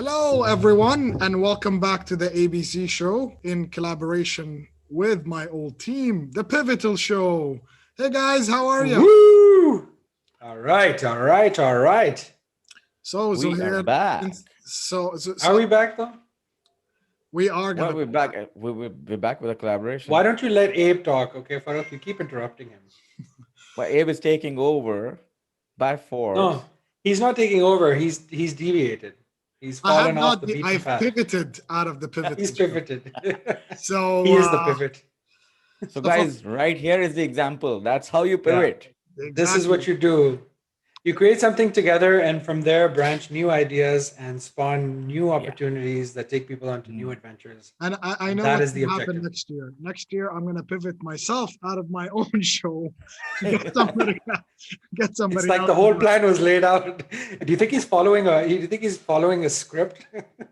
Hello, everyone, and welcome back to the ABC Show in collaboration with my old team, the Pivotal Show. Hey guys, how are you? Woo! All right, all right, all right. So We are here, back. Are we back though? we are Well, gonna. we're back. We're back with a Why collaboration. don't you let Abe talk, okay, Farooq? You keep interrupting him. Well, Abe is taking over by No, force. he's not taking over. He's deviated. He's I have fallen not. off the beaten I've path. pivoted out of the He's Pivotal Show. pivoted. So, He is the pivot. So, so for, guys, right here is the example. That's how you Yeah, pivot. this is exactly, what you do. You create something together, and from there branch new ideas and spawn new Yeah. opportunities that take people onto new Mm. adventures. and I And know that what's is the gonna happen objective. next year. Next year, I'm gonna pivot myself out of my own show to get somebody, get It's somebody like else the to whole do it. plan was laid out. Do you think he's following a? Do you think he's following a script?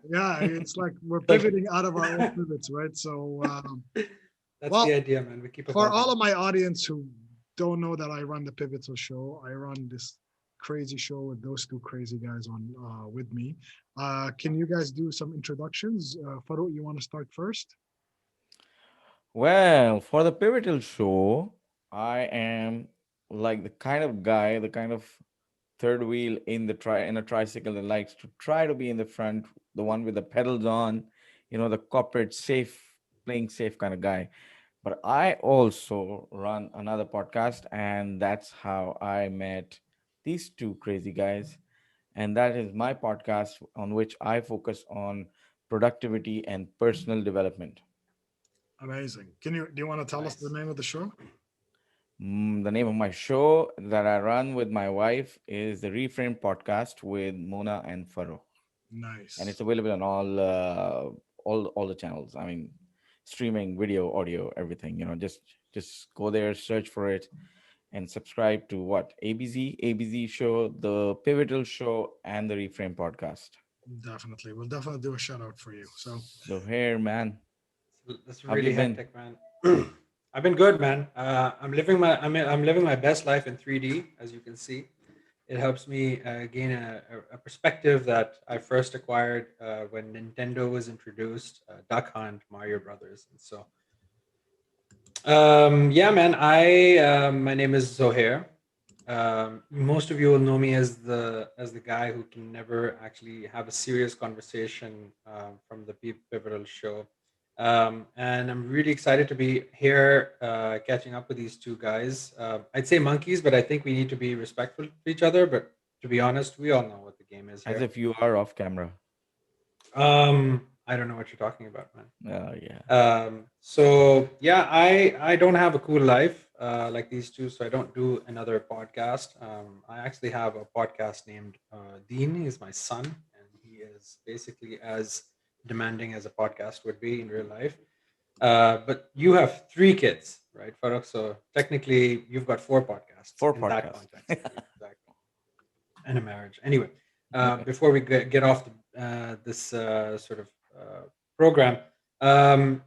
Yeah, it's like we're Like pivoting out of our own pivots, right? So, that's the well, idea, man. We keep for evolving. all of my audience who don't know that I run the Pivotal Show, I run this crazy show with those two crazy guys on with me. Can you guys do some introductions? Farouk, you want to start first? Well, for the pivotal show, I am like the kind of guy, the kind of third wheel in a tricycle that likes to try to be in the front, the one with the pedals on, the corporate safe, playing safe kind of guy. But I also run another podcast, and that's how I met these two crazy guys. And that is my podcast, on which I focus on productivity and personal development. Amazing. Do you want to tell us the Nice. name of the show? The name of my show that I run with my wife is the Reframe Podcast with Mona and Faro, and Nice. it's available on all the channels. I mean, streaming, video, audio, everything. Just go there, search for it, and subscribe to what ABZ Show, the Pivotal Show, and the Reframe Podcast. Definitely. We'll definitely do a shout out for you. So, So here, man, That's how have you really been? hectic, man. I've been good, man. I'm living my best life in 3D, as you can see. It helps me gain a perspective that I first acquired when Nintendo was introduced, Duck Hunt, Mario Brothers, and so yeah, man. My name is Zohare. Most of you will know me as the guy who can never actually have a serious conversation from the Pivotal Show. And I'm really excited to be here, catching up with these two guys. I'd say monkeys, but I think we need to be respectful to each other. But to be honest, we all know what the game is As here. if you are off camera. I don't know what you're talking about, man. Yeah. So yeah, I don't have a cool life like these two, so I don't do another podcast. I actually have a podcast named Dean. He's my son, and he is basically as demanding as a podcast would be in real life. But you have three kids, right, Farooq? So technically, you've got four podcasts For in that podcast. context, right? Exactly, and a marriage. Anyway, Okay. before we get off this sort of program,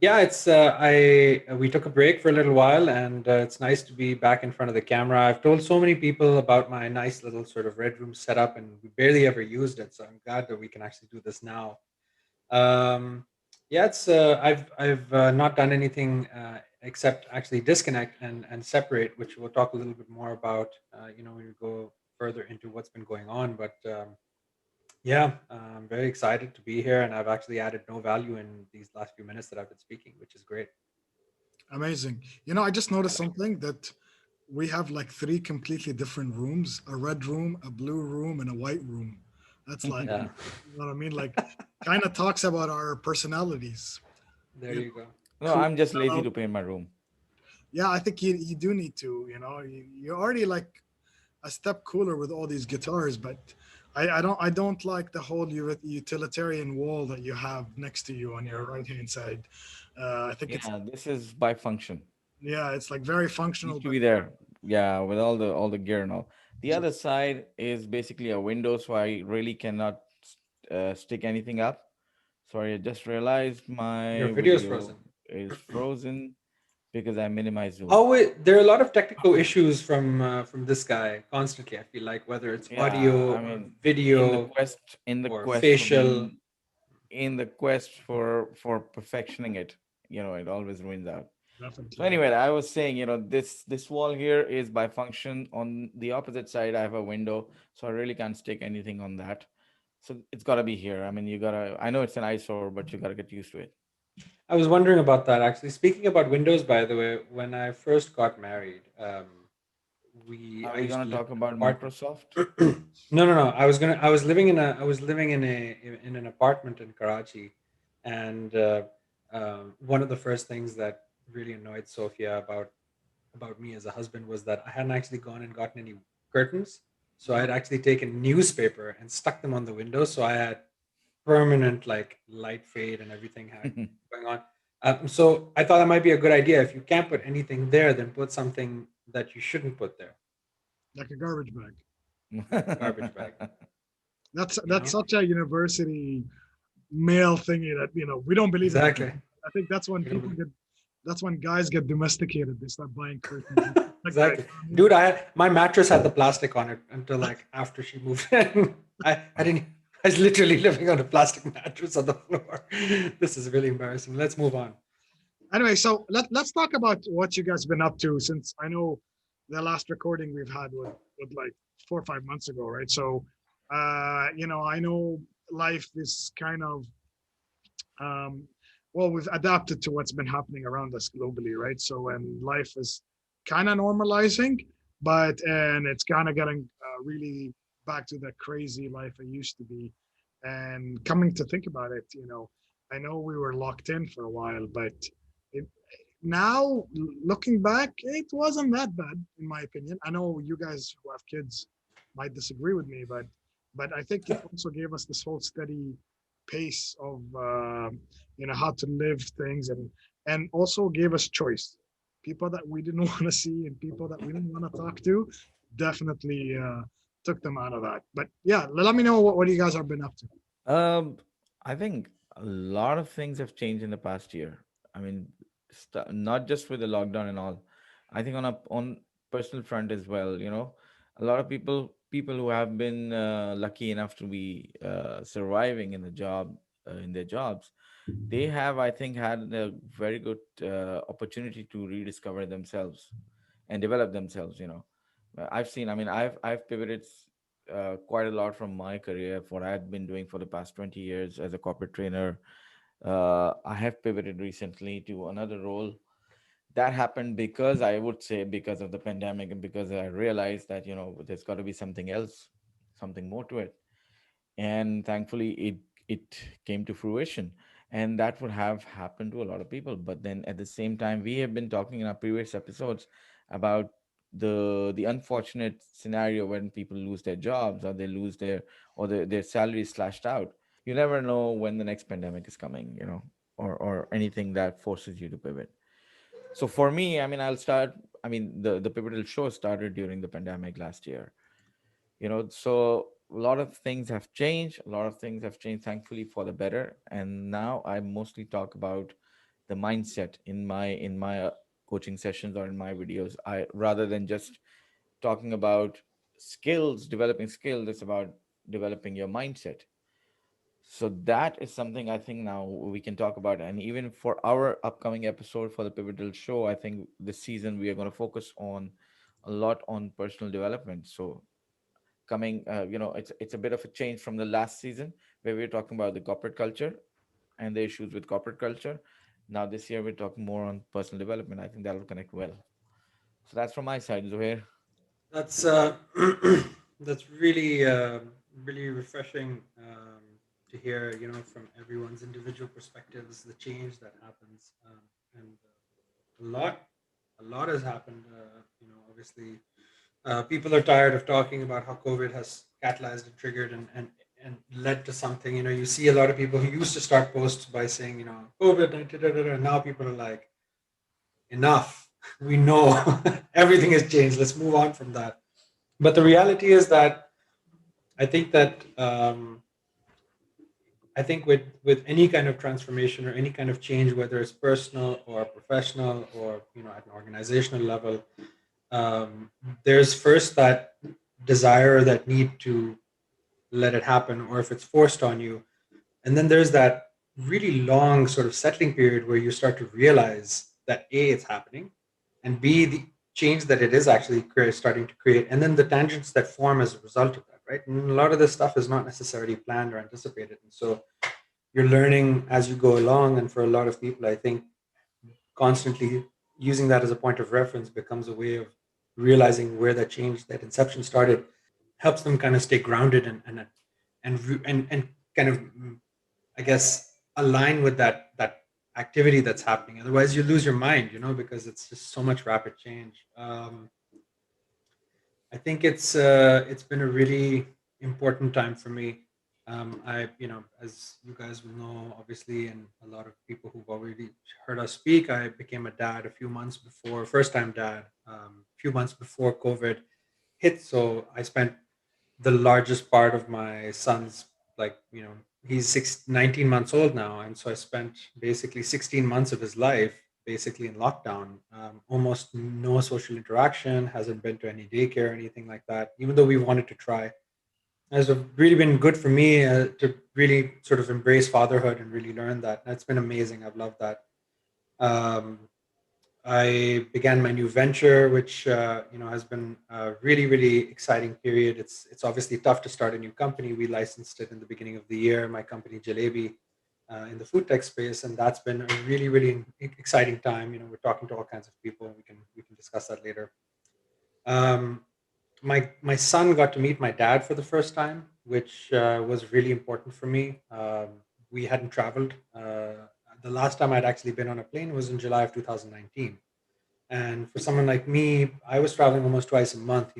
yeah, it's I we took a break for a little while, and it's nice to be back in front of the camera. I've told so many people about my nice little sort of red room setup, and we barely ever used it. So I'm glad that we can actually do this now. Um, yeah, it's I've not done anything except actually disconnect and separate, which we'll talk a little bit more about. When we go further into what's been going on, but yeah, I'm very excited to be here, and I've actually added no value in these last few minutes that I've been speaking, which is great. amazing. I just noticed something that we have like three completely different rooms: a red room, a blue room, and a white room. That's like, Yeah, you know what I mean? Like, kind of talks about our personalities. there You know, you go. No, cool I'm just lazy fellow. to paint my room. Yeah, I think you do need to. You're already like a step cooler with all these guitars, but I don't like the whole utilitarian wall that you have next to you on your right hand side. I think it's, Yeah, this is by function. yeah, it's like very Needs functional, to but be there. Yeah, with all the gear and all. The so other side is basically a window, so I really cannot stick anything up. Sorry, I just realized Your my video is video frozen. is frozen because I minimized Zoom. There are a lot of technical issues from this guy constantly. I feel like whether it's Yeah, audio I or mean, video in the or quest for facial. being in the quest for perfectioning it, it always ruins out. So Definitely. anyway, I was saying, this wall here is by function. On the opposite side, I have a window, so I really can't stick anything on that. So it's got to be here. I mean, I know it's an eyesore, but you got to get used to it. I was wondering about that actually. Speaking about windows, by the way, when I first got married, Are I we used going to to live talk in an about apartment. Microsoft? No, no, no. I was living in an apartment in Karachi, and one of the first things that really annoyed Sophia about me as a husband was that I hadn't actually gone and gotten any curtains. So I had actually taken newspaper and stuck them on the windows. So I had permanent like light fade and everything had going on. So I thought that might be a good idea. If you can't put anything there, then put something that you shouldn't put there, Like a garbage bag. like a garbage bag. You That's know such a university male thingy that we don't believe in that. exactly. I think that's when You don't people believe- get that's when guys get domesticated. They start buying curtains. Like that. exactly, dude. My mattress had the plastic on it until like after she moved in. I didn't. I was literally living on a plastic mattress on the floor. This is really embarrassing. Let's move on. Anyway, so let's talk about what you guys been up to since I know the last recording we've had with like 4 or 5 months ago, right? So I know life is kind of um well, we've adapted to what's been happening around us globally, right? So and life is kind of normalizing, but and it's kind of getting really back to the crazy life it used to be. And coming to think about it, I know we were locked in for a while, but it, now looking back, it wasn't that bad in my opinion. I know you guys who have kids might disagree with me, but I think it also gave us this whole steady pace of how to live things, and also gave us choice. People that we didn't want to see and people that we didn't want to talk to definitely took them out of that. But yeah, let me know what you guys have been up to. Um, I think a lot of things have changed in the past year. I mean, not just with the lockdown and all. I think on personal front as well. A lot of people who have been lucky enough to be surviving in their jobs, they have, I think, had a very good opportunity to rediscover themselves and develop themselves. I've seen. I mean, I've pivoted quite a lot from my career, what I've been doing for the past 20 years as a corporate trainer. I have pivoted recently to another role. That happened because, I would say, because of the pandemic, and because I realized that there's got to be something else, something more to it. And thankfully it came to fruition, and that would have happened to a lot of people. But then at the same time, we have been talking in our previous episodes about the unfortunate scenario when people lose their jobs, or they lose their salary slashed out. You never know when the next pandemic is coming, or anything that forces you to pivot. So for me, I mean, the pivotal show started during the pandemic last year. So a lot of things have changed. A lot of things have changed, thankfully, for the better. And now I mostly talk about the mindset in my coaching sessions or in my videos. I Rather than just talking about skills, developing skills, it's about developing your mindset. So that is something I think now we can talk about. And even for our upcoming episode for the pivotal show, I think this season we are going to focus on a lot on personal development. So coming, it's a bit of a change from the last season where we were talking about the corporate culture and the issues with corporate culture. Now this year we're talking more on personal development. I think that'll connect well. So that's from my side, Zohair. That's that's really really refreshing to hear. From everyone's individual perspectives, the change that happens, and a lot has happened. Obviously, people are tired of talking about how COVID has catalyzed and triggered and led to something. You see a lot of people who used to start posts by saying, COVID, and now people are like, enough. We know everything has changed. Let's move on from that. But the reality is that I think that I think with any kind of transformation or any kind of change, whether it's personal or professional or at an organizational level, um, there's first that desire, that need to let it happen, or if it's forced on you, And then there's that really long sort of settling period where you start to realize that A, it's happening, and B, the change that it is actually starting to create, and then the tangents that form as a result of that, right? And a lot of this stuff is not necessarily planned or anticipated. And so you're learning as you go along. And for a lot of people, I think constantly using that as a point of reference becomes a way of realizing where that change, that inception started, helps them kind of stay grounded and kind of, I guess, align with that activity that's happening. Otherwise, you lose your mind, because it's just so much rapid change. I think it's been a really important time for me. As you guys will know, obviously, and a lot of people who've already heard us speak, I became a dad a few months before, first time dad, a few months before COVID hit. So I spent the largest part of my son's, like, he's 19 months old now, and so I spent basically 16 months of his life basically in lockdown. Almost no social interaction, hasn't been to any daycare or anything like that, even though we wanted to try. Has really been good for me to really sort of embrace fatherhood and really learn that. That's been amazing. I've loved that. um, I began my new venture, which has been a really, really exciting period. It's obviously tough to start a new company. We licensed it in the beginning of the year. My company Jalebi, in the food tech space, and that's been a really, really exciting time. We're talking to all kinds of people. We can discuss that later. Um, my son got to meet my dad for the first time, which was really important for me. We hadn't traveled. The last time I'd actually been on a plane was in July of 2019. And for someone like me, I was traveling almost twice a month,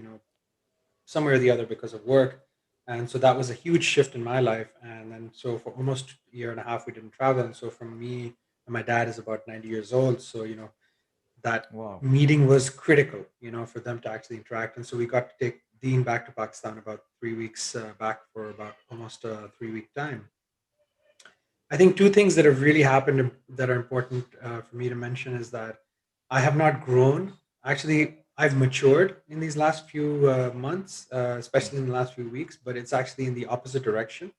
somewhere or the other because of work. And so that was a huge shift in my life. And then so for almost a year and a half, we didn't travel. And so for me, and my dad is about 90 years old. So, that Wow. meeting was critical, for them to actually interact. And so we got to take Dean back to Pakistan about 3 weeks back for about almost a 3 week time. I think two things that have really happened that are important for me to mention is that I have not grown. Actually, I've matured in these last few months, especially in the last few weeks, but it's actually in the opposite direction.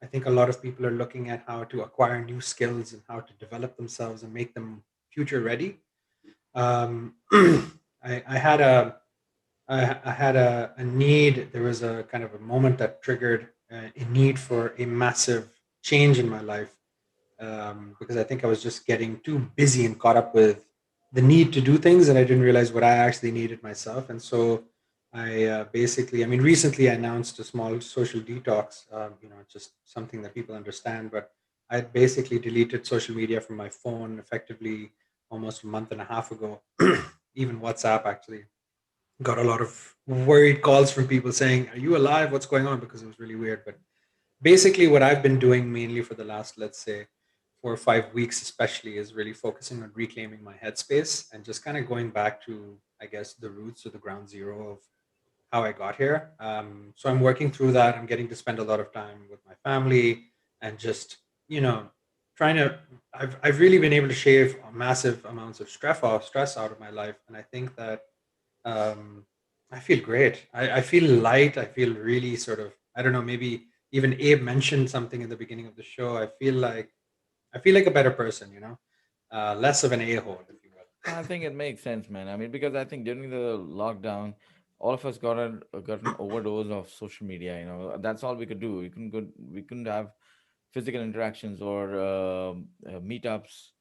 I think a lot of people are looking at how to acquire new skills and how to develop themselves and make them future ready. I had I had a need. There was a kind of a moment that triggered a need for a massive change in my life, because I think I was just getting too busy and caught up with the need to do things, and I didn't realize what I actually needed myself. And so I basically, I mean, recently I announced a small social detox. Just something that people understand. But I basically deleted social media from my phone effectively almost a month and a half ago. Even WhatsApp actually got a lot of worried calls from people saying, "Are you alive? What's going on?" Because it was really weird. But basically what I've been doing mainly for the last, let's say, 4 or 5 weeks especially, is really focusing on reclaiming my headspace and just kind of going back to, I guess, the roots or the ground zero of how I got here. So I'm working through that. I'm getting to spend a lot of time with my family and just, you know trying to, I've really been able to shave massive amounts of stress out of my life. And I think that um, I feel great. I feel light. I feel really sort of, I don't know, maybe even Abe mentioned something in the beginning of the show. I feel like a better person, less of an a-hole, if you will. I think it makes sense, man. I mean, because I think during the lockdown, all of us got an overdose of social media. That's all we could do. We couldn't have physical interactions or meetups.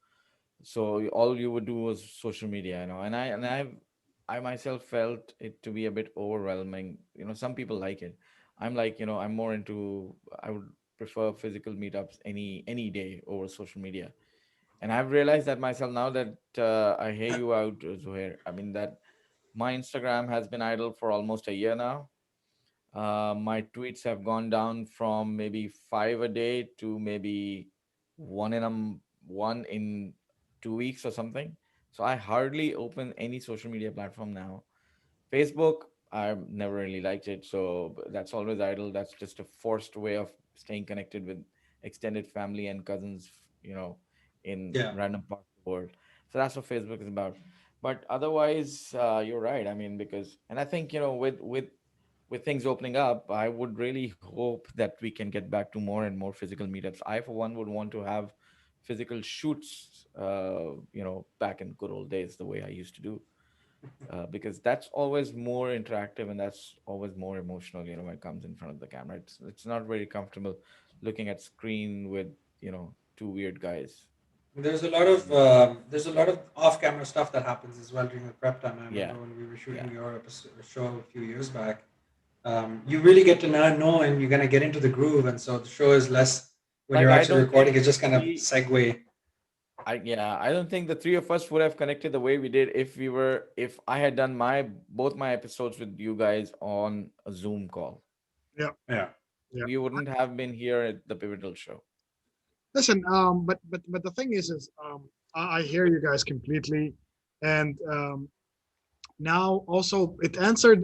So all you would do was social media. And I myself felt it to be a bit overwhelming. Some people like it. I'm like, I'm more into. I would prefer physical meetups any day over social media. And I've realized that myself now that I hear you out, Zuhair. I mean that my Instagram has been idle for almost a year now. My tweets have gone down from maybe five a day to maybe one in 2 weeks or something. So I hardly open any social media platform now. Facebook, I've never really liked it, so that's always idle. That's just a forced way of staying connected with extended family and cousins, in Yeah. random parts of the world. So that's what Facebook is about. But otherwise, you're right. I mean, because, and I think, with with things opening up, I would really hope that we can get back to more and more physical meetups. I, for one, would want to have physical shoots, back in good old days, the way I used to do, because that's always more interactive and that's always more emotional. When it comes in front of the camera, it's not very comfortable looking at screen with two weird guys. There's a lot of off-camera stuff that happens as well during the prep time. I Yeah, remember when we were yeah. shooting your show a few years back. You really get to know and you're gonna get into the groove, and so the show is less when Like you're I actually don't recording. think It's just kind of we segue. I don't think the three of us would have connected the way we did if I had done both my episodes with you guys on a Zoom call. Yeah, Yeah. yeah. We wouldn't have been here at the Pivotal Show. Listen, but the thing is, I hear you guys completely, and now also it answered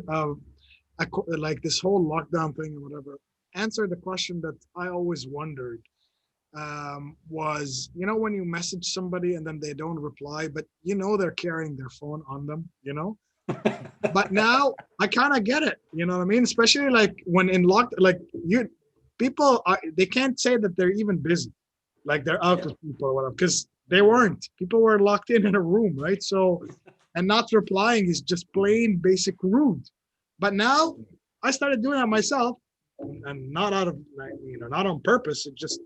like this whole lockdown thing or whatever answered the question that I always wondered. Was when you message somebody and then they don't reply, but they're carrying their phone on them, But now I kind of get it, you know what I mean? Especially like when in locked, like people they can't say that they're even busy, like they're out with people or whatever, because they weren't. People were locked in a room, right? So, and not replying is just plain basic rude. But now I started doing that myself, and not out of not on purpose. It just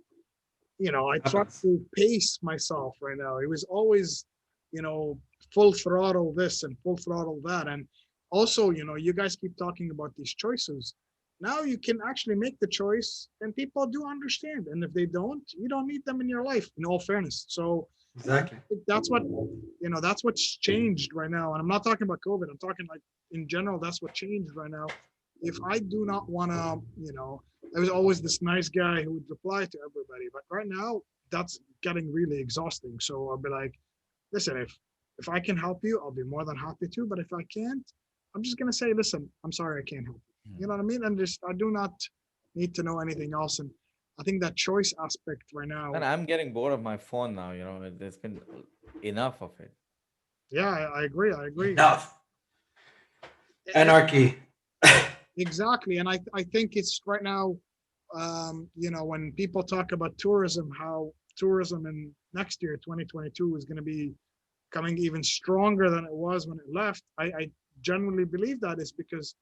I try Happens. to pace myself right now. It was always, full throttle this and full throttle that. And also, you guys keep talking about these choices. Now you can actually make the choice and people do understand. And if they don't, you don't need them in your life, in all fairness. So Exactly. that's that's what's changed right now. And I'm not talking about COVID. I'm talking like in general, that's what changed right now. If I do not want to, I was always this nice guy who would reply to everybody, but right now that's getting really exhausting. So I'll be like, listen, if I can help you, I'll be more than happy to. But if I can't, I'm just gonna say, listen, I'm sorry, I can't help you. You know what I mean? And just I do not need to know anything else. And I think that choice aspect right now. And I'm getting bored of my phone now. There's been enough of it. Yeah, I agree. I agree. Enough. Anarchy. Exactly. And I think it's right now, when people talk about tourism, how tourism in next year, 2022, is going to be coming even stronger than it was when it left. I genuinely believe that is because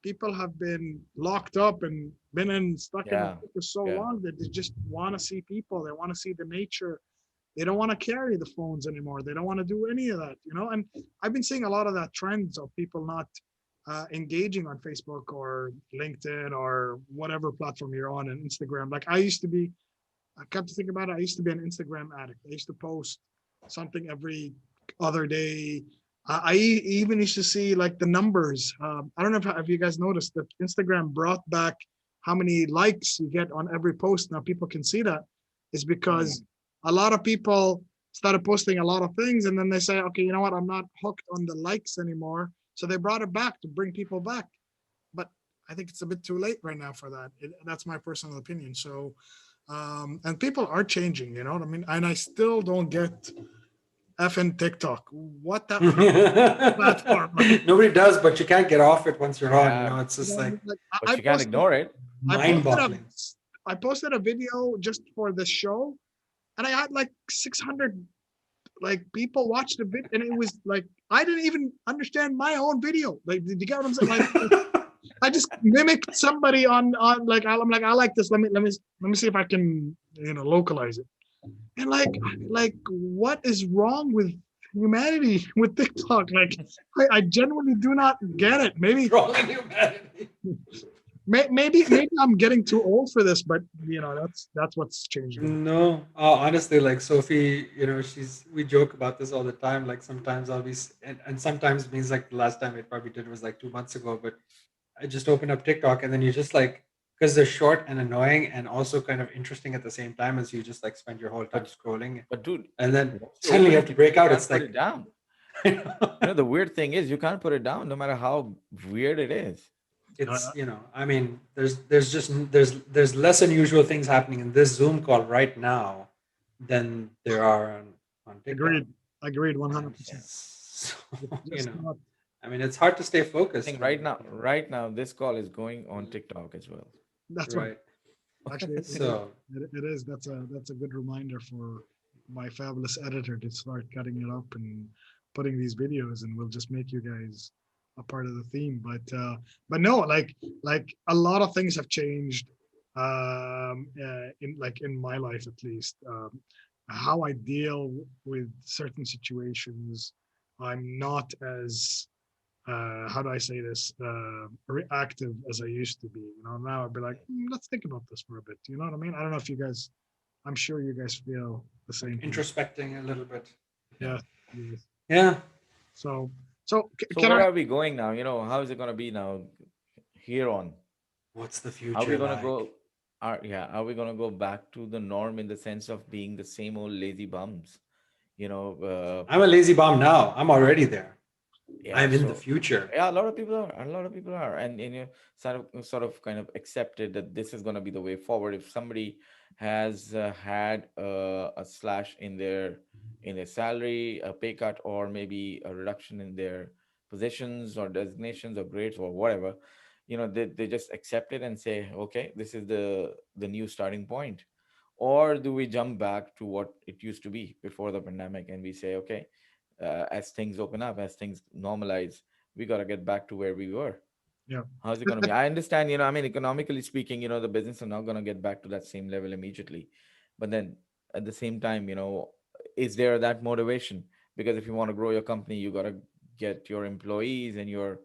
people have been locked up and been stuck in Yeah, for so yeah. long that they just want to see people. They want to see the nature. They don't want to carry the phones anymore. They don't want to do any of that, And I've been seeing a lot of that trends of people not engaging on Facebook or LinkedIn or whatever platform you're on, and Instagram. Like I come to think about it, I used to be an Instagram addict. I used to post something every other day. I even used to see like the numbers. I don't know if you guys noticed that Instagram brought back how many likes you get on every post. Now people can see that. It's because a lot of people started posting a lot of things, and then they say, okay, you know what? I'm not hooked on the likes anymore. So they brought it back to bring people back. But I think it's a bit too late right now for that. That's my personal opinion. So, and people are changing, you know what I mean? And I still don't get effing TikTok. What that platform? Nobody does, but you can't get off it once you're on. Yeah, It's just like but you can't ignore it. mind-boggling. I posted a video just for the show, and I had like 600 like people watch the video, and it was like I didn't even understand my own video. Like, did you get what I'm saying? Like, I just mimicked somebody on like I'm like I like this. Let me see if I can localize it. And like what is wrong with humanity with TikTok? Like I genuinely do not get it. Maybe Wrong in humanity. maybe I'm getting too old for this, but that's what's changing. No, honestly, like Sophie, we joke about this all the time. Like sometimes I'll be, and sometimes it means like the last time it probably did was like 2 months ago, but I just opened up TikTok and then you just like, because they're short and annoying and also kind of interesting at the same time, as you just like spend your whole time scrolling. But dude, And then suddenly you have to break out. It's put like, it down. The weird thing is you can't put it down no matter how weird it is. it's I mean, there's less unusual things happening in this Zoom call right now than there are on TikTok. Agreed 100%. So, Just not I mean, it's hard to stay I focused think when, right now, this call is going on TikTok as well. That's right. right. Actually, So it is. That's a good reminder for my fabulous editor to start cutting it up and putting these videos, and we'll just make you guys a part of the theme. But no, like a lot of things have changed, in my life at least. How I deal with certain situations, I'm not as how do I say this, reactive as I used to be. You know, now I'd be like, let's think about this for a bit. You know what I mean? I don't know if you guys, I'm sure you guys feel the like same thing. introspecting a little bit. Yeah. Yeah. Yes. Yeah. So, So can where I? are we going now? How is it gonna be now here on? What's the Are we future gonna like? go? Are we gonna go back to the norm in the sense of being the same old lazy bums? You know, I'm a lazy bomb now. I'm already there. yeah. I'm in the So future. yeah, a lot of people are. A lot of people are, and sort of kind of accepted that this is gonna be the way forward. If somebody has had a slash in their salary, a pay cut, or maybe a reduction in their positions or designations or grades or whatever, they just accept it and say, okay, this is the new starting point. Or do we jump back to what it used to be before the pandemic and we say, okay, as things open up, as things normalize, we got to get back to where we were. Yeah. How's it going to be? I understand, I mean, economically speaking, the business are not going to get back to that same level immediately. But then at the same time, is there that motivation? Because if you want to grow your company, you got to get your employees and your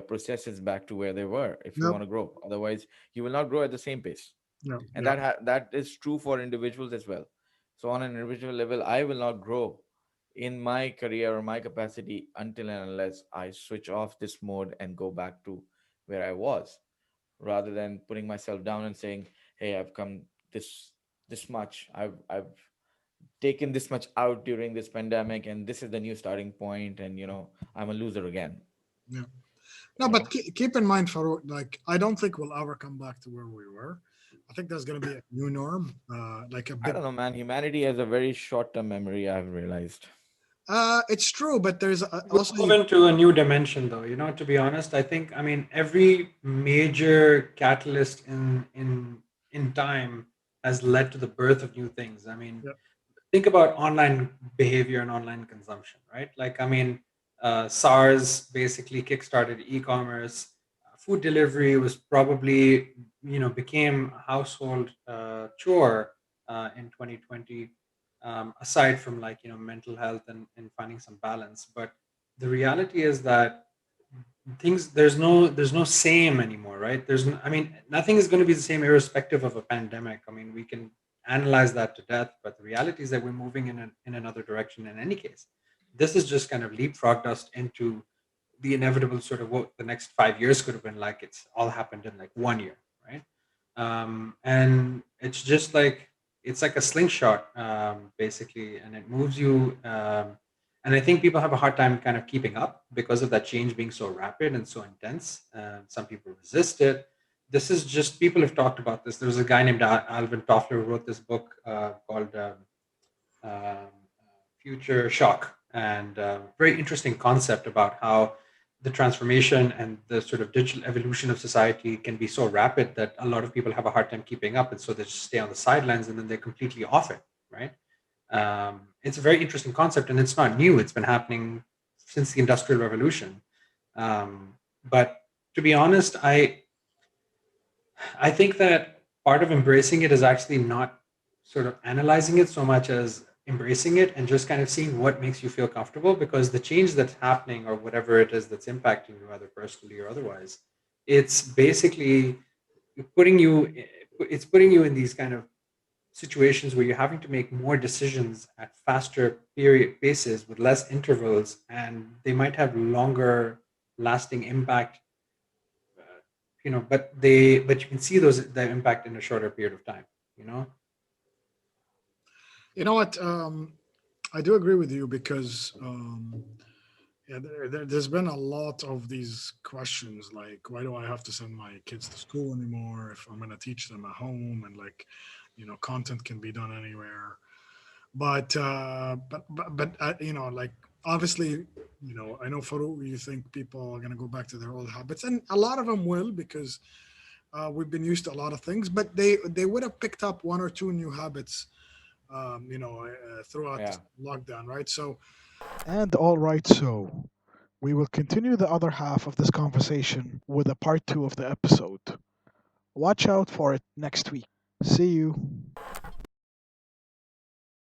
processes back to where they were if you Yep. want to grow. Otherwise, you will not grow at the same pace. Yeah. And Yeah. that is true for individuals as well. So on an individual level, I will not grow in my career or my capacity until and unless I switch off this mode and go back to where I was, rather than putting myself down and saying, hey, I've come this much, I've taken this much out during this pandemic, and this is the new starting point, and I'm a loser again. Yeah. No, you but know keep in mind, Farouk, like I don't think we'll ever come back to where we were. I think there's going to be a new norm, like a I big. don't know, man. Humanity has a very short-term memory, I've realized. It's true, but there's We'll also move into a new dimension, though. To be honest, I think, I mean, every major catalyst in time has led to the birth of new things. I mean, yeah, think about online behavior and online consumption, right? Like, I mean, SARS basically kickstarted e-commerce. Food delivery was probably, became a household chore in 2020, aside from, like, mental health and finding some balance. But the reality is that things, there's no same anymore, right? I mean, nothing is going to be the same irrespective of a pandemic. I mean, we can analyze that to death, but the reality is that we're moving in another direction in any case. This is just kind of leapfrogged us into the inevitable sort of what the next 5 years could have been like. It's all happened in like 1 year, right? And it's just like, it's like a slingshot, basically, and it moves you. And I think people have a hard time kind of keeping up because of that change being so rapid and so intense. Some people resist it. This is just, people have talked about this. There was a guy named Alvin Toffler who wrote this book called um, Future Shock, and very interesting concept about how the transformation and the sort of digital evolution of society can be so rapid that a lot of people have a hard time keeping up, and so they just stay on the sidelines and then they're completely off it, right? It's a very interesting concept, and it's not new. It's been happening since the Industrial Revolution. But to be honest, I think that part of embracing it is actually not sort of analyzing it so much as embracing it and just kind of seeing what makes you feel comfortable, because the change that's happening or whatever it is that's impacting you, either personally or otherwise, it's basically putting you it's putting you in these kind of situations where you're having to make more decisions at faster period paces with less intervals, and they might have longer lasting impact, but you can see the impact in a shorter period of time, you know. you know what? I do agree with you because yeah, there's been a lot of these questions like, why do I have to send my kids to school anymore if I'm going to teach them at home, and like, content can be done anywhere. But you know, like obviously, you know, I know Farouk, you think people are gonna go back to their old habits, and a lot of them will because we've been used to a lot of things. But they would have picked up one or two new habits, you know, throughout Yeah. this lockdown, right? So And all right, so we will continue the other half of this conversation with a part two of the episode. Watch out for it next week. See you.